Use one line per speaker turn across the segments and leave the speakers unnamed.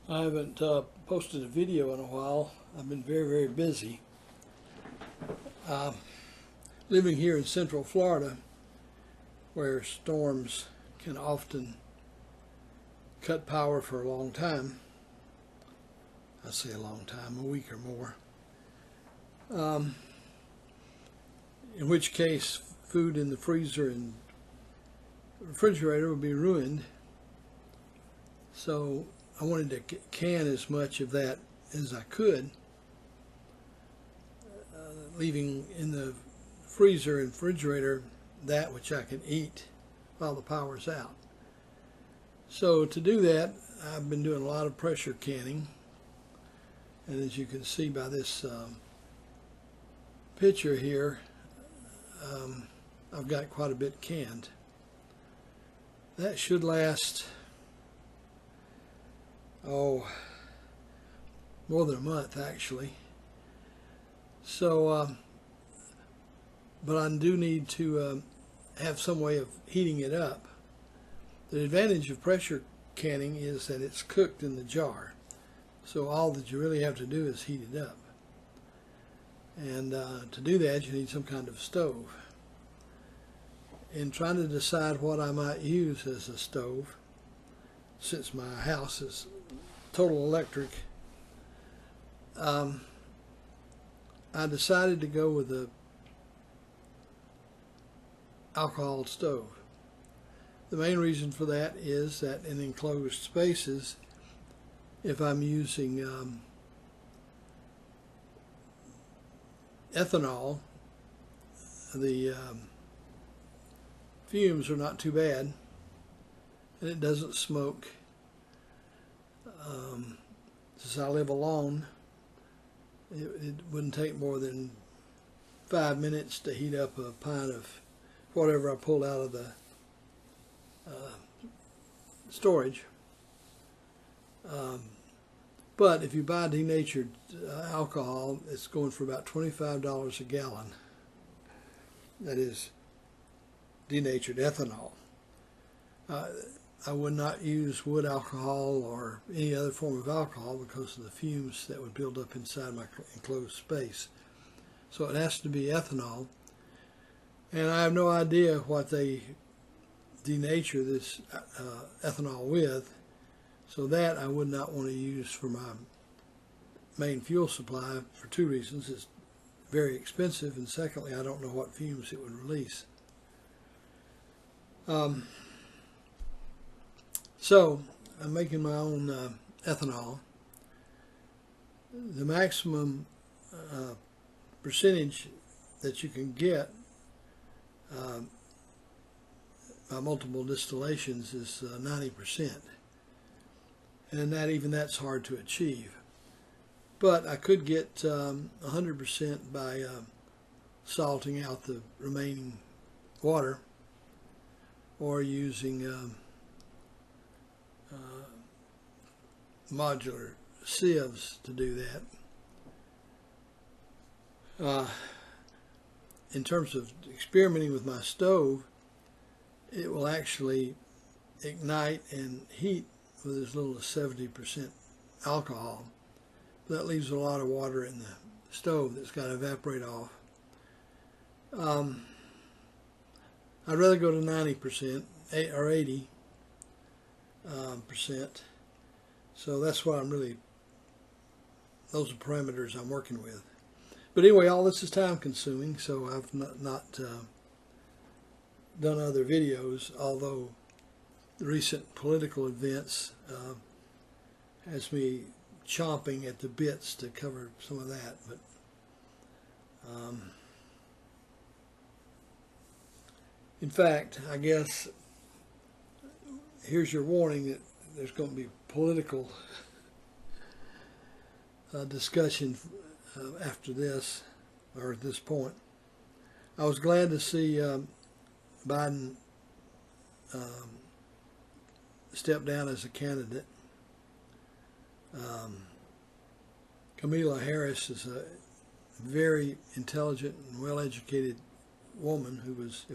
I haven't posted a video in a while. I've been very busy. Living here in Central Florida, where storms can often cut power for a long time. I say a long time, a week or more. In which case, food in the freezer and refrigerator would be ruined. So I wanted to can as much of that as I could, leaving in the freezer and refrigerator that which I can eat while the power's out. So to do that, I've been doing a lot of pressure canning, and as you can see by this picture here, I've got quite a bit canned. That should last, more than a month actually. So, but I do need to have some way of heating it up. The advantage of pressure canning is that it's cooked in the jar. So all that you really have to do is heat it up. And to do that, you need some kind of stove. In trying to decide what I might use as a stove, since my house is total electric, I decided to go with a alcohol stove. The main reason for that is that in enclosed spaces, if I'm using ethanol, the fumes are not too bad, and it doesn't smoke. Since I live alone, it wouldn't take more than 5 minutes to heat up a pint of whatever I pulled out of the storage. But if you buy denatured alcohol, it's going for about $25 a gallon. That is denatured ethanol. I would not use wood alcohol or any other form of alcohol because of the fumes that would build up inside my enclosed space. So it has to be ethanol. And I have no idea what they denature this ethanol with. So that I would not want to use for my main fuel supply for two reasons. It's very expensive, and secondly, I don't know what fumes it would release. So I'm making my own ethanol. The maximum percentage that you can get by multiple distillations is 90%. And that's hard to achieve. But I could get 100% by salting out the remaining water, or using modular sieves to do that. In terms of experimenting with my stove, it will actually ignite and heat with as little as 70% alcohol. But that leaves a lot of water in the stove that's got to evaporate off. I'd rather go to 90% or 80%. So that's what those are parameters I'm working with. But anyway, all this is time consuming, so I've not done other videos, although the recent political events has me chomping at the bits to cover some of that. But in fact, I guess here's your warning that there's going to be political discussion after this, or at this point. I was glad to see Biden step down as a candidate. Kamala Harris is a very intelligent and well-educated woman who was,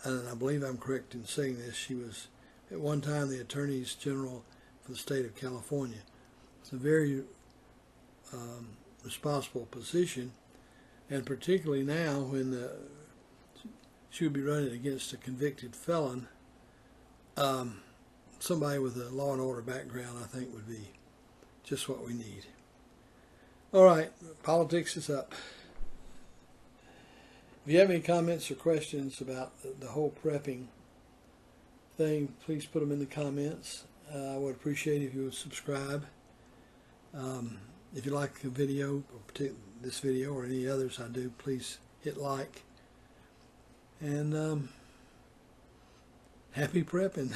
and I believe I'm correct in saying this, she was at one time the Attorney General for for the state of California. It's a very responsible position, and particularly now when she would be running against a convicted felon. Somebody with a law and order background, I think, would be just what we need. All right, politics is up. If you have any comments or questions about the whole prepping thing, please put them in the comments. I would appreciate if you would subscribe. If you like the video, or this video or any others I do, please hit like. And happy prepping.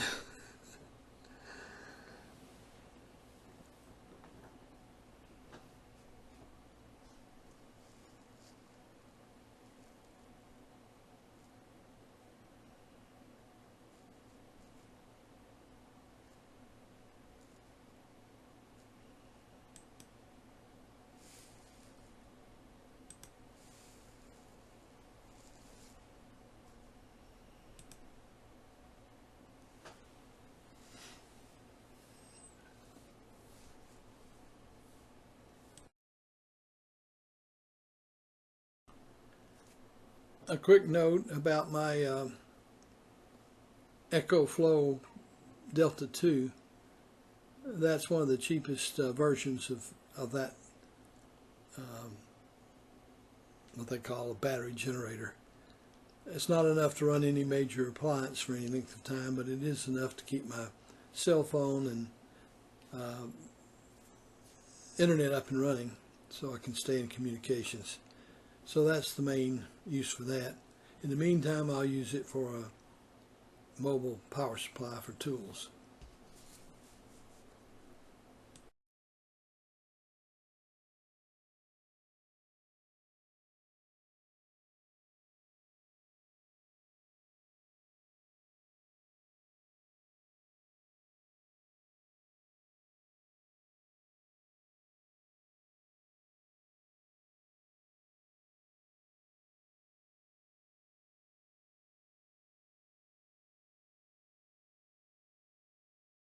A quick note about my EcoFlow Delta 2. That's one of the cheapest versions of that, what they call a battery generator. It's not enough to run any major appliance for any length of time, but it is enough to keep my cell phone and internet up and running so I can stay in communications. So that's the main use for that. In the meantime, I'll use it for a mobile power supply for tools.